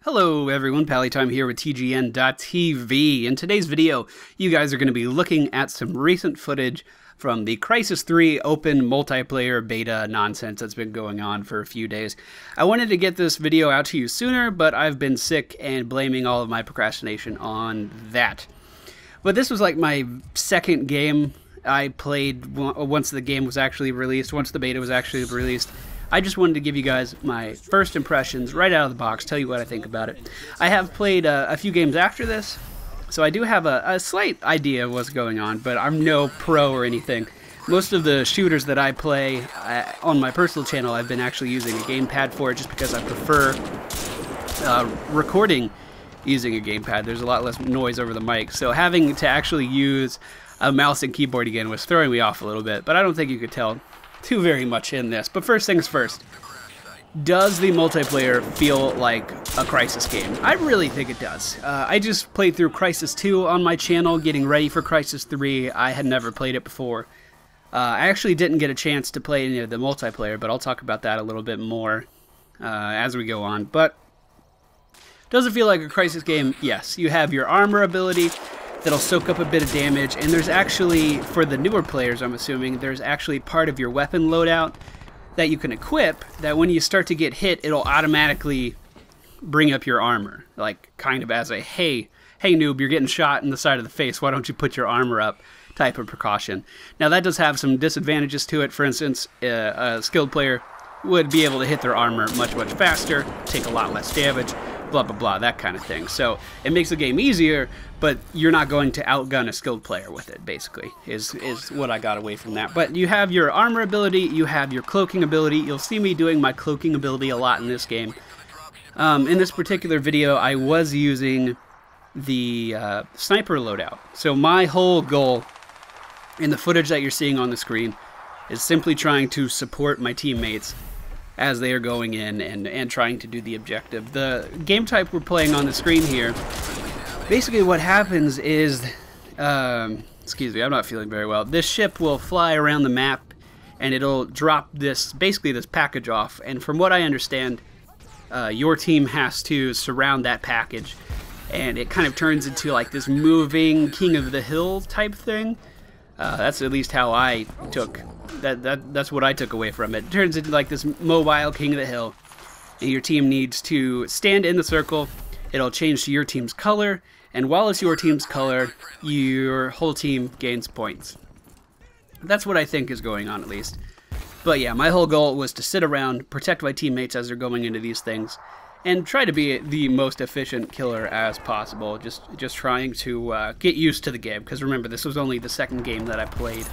Hello everyone, Pallytime here with TGN.TV. In today's video, you guys are going to be looking at some recent footage from the Crysis 3 open multiplayer beta nonsense that's been going on for a few days. I wanted to get this video out to you sooner, but I've been sick and blaming all of my procrastination on that. But this was like my second game I played once the game was actually released, once the beta was actually released. I just wanted to give you guys my first impressions right out of the box, tell you what I think about it. I have played a few games after this, so I do have a slight idea of what's going on, but I'm no pro or anything. Most of the shooters that I play on my personal channel, I've been actually using a gamepad for it just because I prefer recording using a gamepad. There's a lot less noise over the mic, so having to actually use a mouse and keyboard again was throwing me off a little bit, but I don't think you could tell too very much in this. But first things first, does the multiplayer feel like a Crysis game? I really think it does. I just played through Crysis 2 on my channel, getting ready for Crysis 3. I had never played it before. I actually didn't get a chance to play any of the multiplayer, but I'll talk about that a little bit more as we go on. But does it feel like a Crysis game? Yes. You have your armor ability that'll soak up a bit of damage, and there's actually, for the newer players I'm assuming, there's actually part of your weapon loadout that you can equip that when you start to get hit, it'll automatically bring up your armor, like kind of as a, hey noob, you're getting shot in the side of the face, why don't you put your armor up type of precaution. Now that does have some disadvantages to it. For instance, a skilled player would be able to hit their armor much faster, take a lot less damage, blah blah blah, that kind of thing. So it makes the game easier, but you're not going to outgun a skilled player with it, basically, is what I got away from that. But you have your armor ability, you have your cloaking ability. You'll see me doing my cloaking ability a lot in this game. In this particular video, I was using the sniper loadout. So my whole goal in the footage that you're seeing on the screen is simply trying to support my teammates as they are going in and trying to do the objective. The game type we're playing on the screen here, basically what happens is, excuse me, I'm not feeling very well. This ship will fly around the map and it'll drop this, basically this package off, and from what I understand, your team has to surround that package, and it kind of turns into like this moving King of the Hill type thing. That's at least how I took that's what I took away from it. It turns into like this mobile King of the Hill, and your team needs to stand in the circle. It'll change to your team's color, and while it's your team's color, your whole team gains points. That's what I think is going on, at least. But yeah, my whole goal was to sit around, protect my teammates as they're going into these things, and try to be the most efficient killer as possible. Just trying to get used to the game, because remember, this was only the second game that I played.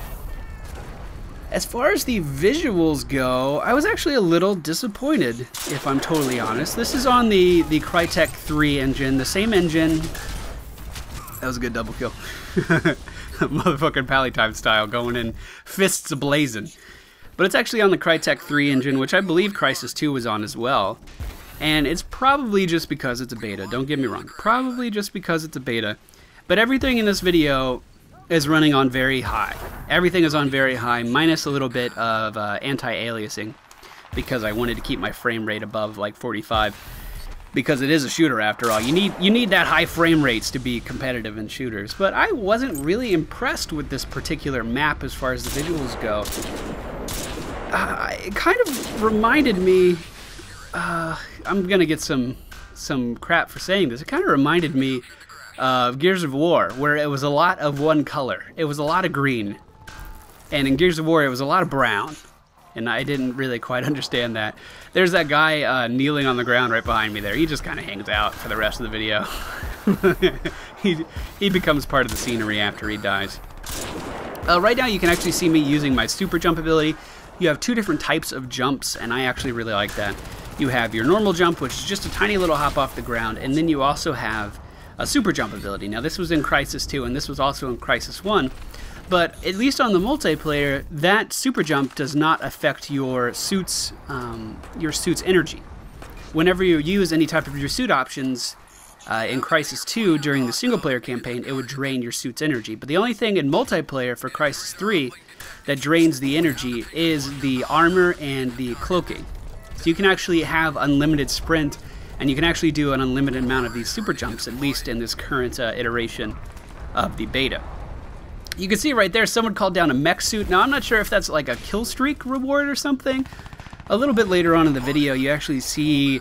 As far as the visuals go, I was actually a little disappointed, if I'm totally honest. This is on the Crytek 3 engine, the same engine. That was a good double kill. Motherfucking Pallytime style, going in fists ablazing. But it's actually on the Crytek 3 engine, which I believe Crysis 2 was on as well. And it's probably just because it's a beta, don't get me wrong. Probably just because it's a beta. But everything in this video is running on very high. Everything is on very high, minus a little bit of anti-aliasing, because I wanted to keep my frame rate above like 45, because it is a shooter after all. You need that high frame rates to be competitive in shooters. But I wasn't really impressed with this particular map as far as the visuals go. It kind of reminded me, I'm gonna get some crap for saying this, it kind of reminded me of Gears of War, where it was a lot of one color. It was a lot of green. And in Gears of War, it was a lot of brown. And I didn't really quite understand that. There's that guy kneeling on the ground right behind me there. He just kind of hangs out for the rest of the video. He becomes part of the scenery after he dies. Right now, you can actually see me using my super jump ability. You have two different types of jumps, and I actually really like that. You have your normal jump, which is just a tiny little hop off the ground, and then you also have a super jump ability. Now this was in Crysis 2 and this was also in Crysis 1, but at least on the multiplayer, that super jump does not affect your suit's energy. Whenever you use any type of your suit options in Crysis 2 during the single player campaign, it would drain your suit's energy. But the only thing in multiplayer for Crysis 3 that drains the energy is the armor and the cloaking. So you can actually have unlimited sprint And you can actually do an unlimited amount of these super jumps, at least in this current iteration of the beta. You can see right there, someone called down a mech suit. Now, I'm not sure if that's like a kill streak reward or something. A little bit later on in the video, you actually see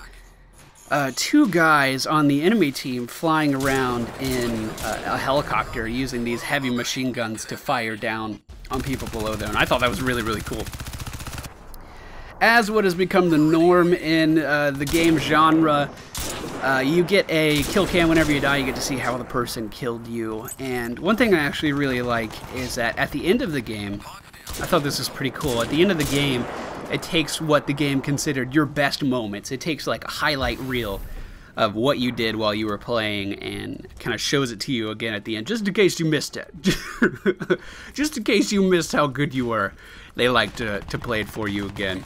2 guys on the enemy team flying around in a helicopter using these heavy machine guns to fire down on people below them. And I thought that was really, really cool. As what has become the norm in the game genre, you get a kill cam whenever you die. You get to see how the person killed you. And one thing I actually really like is that at the end of the game, I thought this was pretty cool. At the end of the game, it takes what the game considered your best moments. It takes like a highlight reel of what you did while you were playing and kind of shows it to you again at the end, just in case you missed it. Just in case you missed how good you were. They like to play it for you again.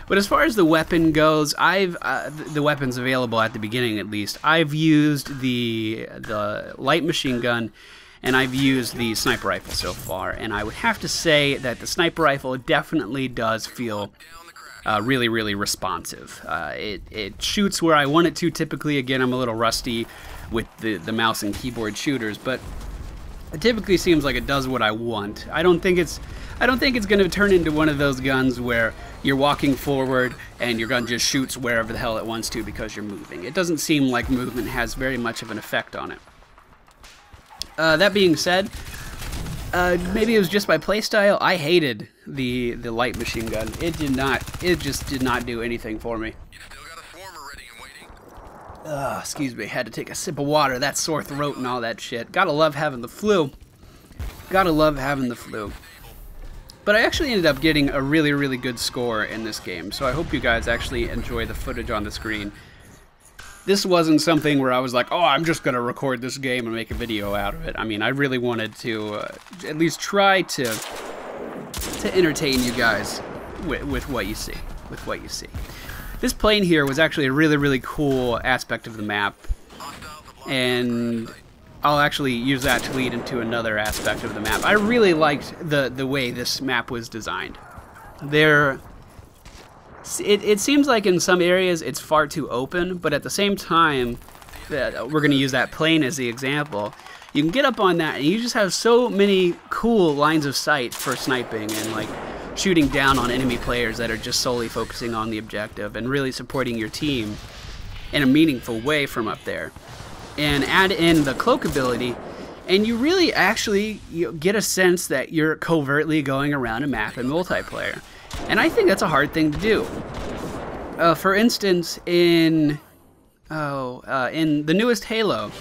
But as far as the weapon goes, the weapons available at the beginning at least, I've used the light machine gun and I've used the sniper rifle so far. And I would have to say that the sniper rifle definitely does feel really, really responsive. It shoots where I want it to typically. Again, I'm a little rusty with the mouse and keyboard shooters, but it typically seems like it does what I want. I don't think it's going to turn into one of those guns where you're walking forward and your gun just shoots wherever the hell it wants to because you're moving. It doesn't seem like movement has very much of an effect on it. That being said, maybe it was just my playstyle. I hated the light machine gun. It just did not do anything for me. Excuse me, had to take a sip of water. That sore throat and all that shit. Gotta love having the flu. Gotta love having the flu. But I actually ended up getting a really, really good score in this game, so I hope you guys actually enjoy the footage on the screen. This wasn't something where I was like, oh, I'm just going to record this game and make a video out of it. I mean, I really wanted to at least try to entertain you guys with what you see. This plane here was actually a really, really cool aspect of the map, and I'll actually use that to lead into another aspect of the map. I really liked the way this map was designed. It seems like in some areas it's far too open, but at the same time, we're going to use that plane as the example. You can get up on that and you just have so many cool lines of sight for sniping and like shooting down on enemy players that are just solely focusing on the objective and really supporting your team in a meaningful way from up there. And add in the cloak ability, and you really actually get a sense that you're covertly going around a map in multiplayer. And I think that's a hard thing to do. For instance, in the newest Halo,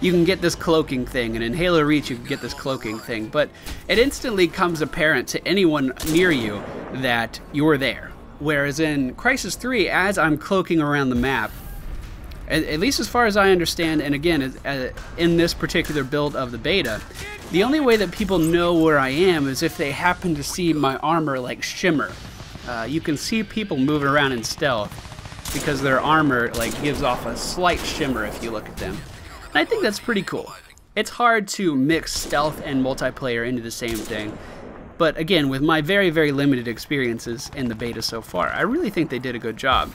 you can get this cloaking thing, and in Halo Reach you can get this cloaking thing, but it instantly comes apparent to anyone near you that you're there. Whereas in Crysis 3, as I'm cloaking around the map, at least as far as I understand, and again, in this particular build of the beta, the only way that people know where I am is if they happen to see my armor like shimmer. You can see people moving around in stealth because their armor like gives off a slight shimmer if you look at them. And I think that's pretty cool. It's hard to mix stealth and multiplayer into the same thing. But again, with my very, very limited experiences in the beta so far, I really think they did a good job.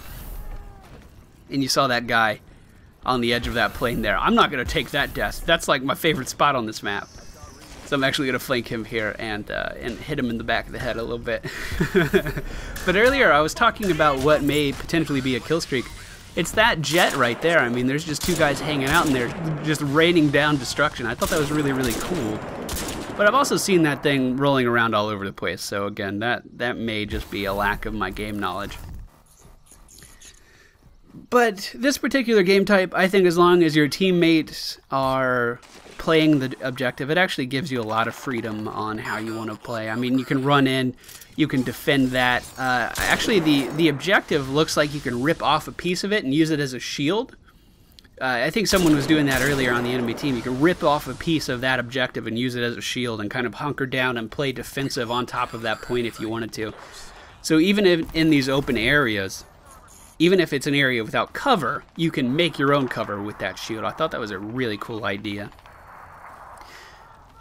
And you saw that guy on the edge of that plane there. I'm not going to take that death. That's like my favorite spot on this map. So I'm actually going to flank him here and hit him in the back of the head a little bit. But earlier I was talking about what may potentially be a kill streak. It's that jet right there. I mean, there's just 2 guys hanging out in there just raining down destruction. I thought that was really, really cool. But I've also seen that thing rolling around all over the place. So again, that may just be a lack of my game knowledge. But this particular game type, I think as long as your teammates are playing the objective, it actually gives you a lot of freedom on how you want to play. I mean, you can run in, you can defend that. Actually, the objective looks like you can rip off a piece of it and use it as a shield. I think someone was doing that earlier on the enemy team. You can rip off a piece of that objective and use it as a shield and kind of hunker down and play defensive on top of that point if you wanted to. So even in these open areas, even if it's an area without cover, you can make your own cover with that shield. I thought that was a really cool idea.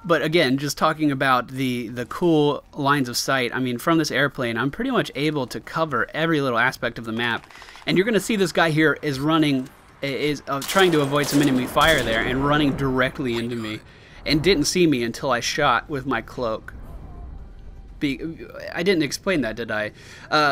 But again, just talking about the cool lines of sight, I mean, from this airplane, I'm pretty much able to cover every little aspect of the map. And you're going to see this guy here is trying to avoid some enemy fire there and running directly into me, and didn't see me until I shot with my cloak. I didn't explain that, did I?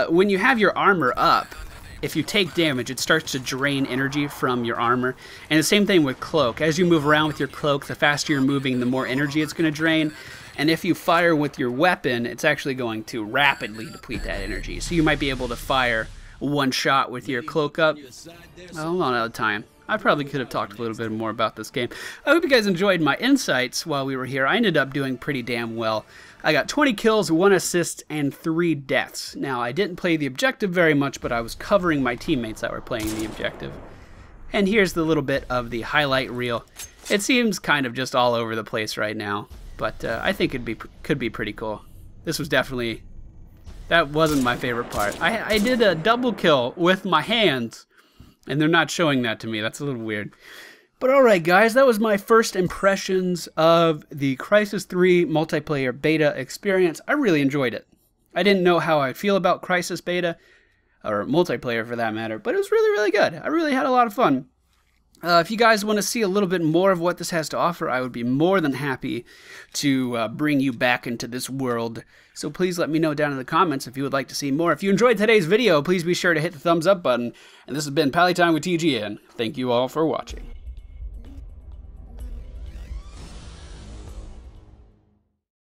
When you have your armor up, if you take damage, it starts to drain energy from your armor. And the same thing with cloak. As you move around with your cloak, the faster you're moving, the more energy it's going to drain. And if you fire with your weapon, it's actually going to rapidly deplete that energy. So you might be able to fire one shot with your cloak up. Oh, I'm out of time. I probably could have talked a little bit more about this game. I hope you guys enjoyed my insights while we were here. I ended up doing pretty damn well. I got 20 kills, 1 assist, and 3 deaths. Now, I didn't play the objective very much, but I was covering my teammates that were playing the objective. And here's the little bit of the highlight reel. It seems kind of just all over the place right now, but I think could be pretty cool. This was definitely... That wasn't my favorite part. I did a double kill with my hands, and they're not showing that to me. That's a little weird. But alright guys, that was my first impressions of the Crysis 3 multiplayer beta experience. I really enjoyed it. I didn't know how I'd feel about Crysis beta, or multiplayer for that matter, but it was really, really good. I really had a lot of fun. If you guys want to see a little bit more of what this has to offer, I would be more than happy to bring you back into this world. So please let me know down in the comments if you would like to see more. If you enjoyed today's video, please be sure to hit the thumbs up button. And this has been PallyTime with TGN. Thank you all for watching.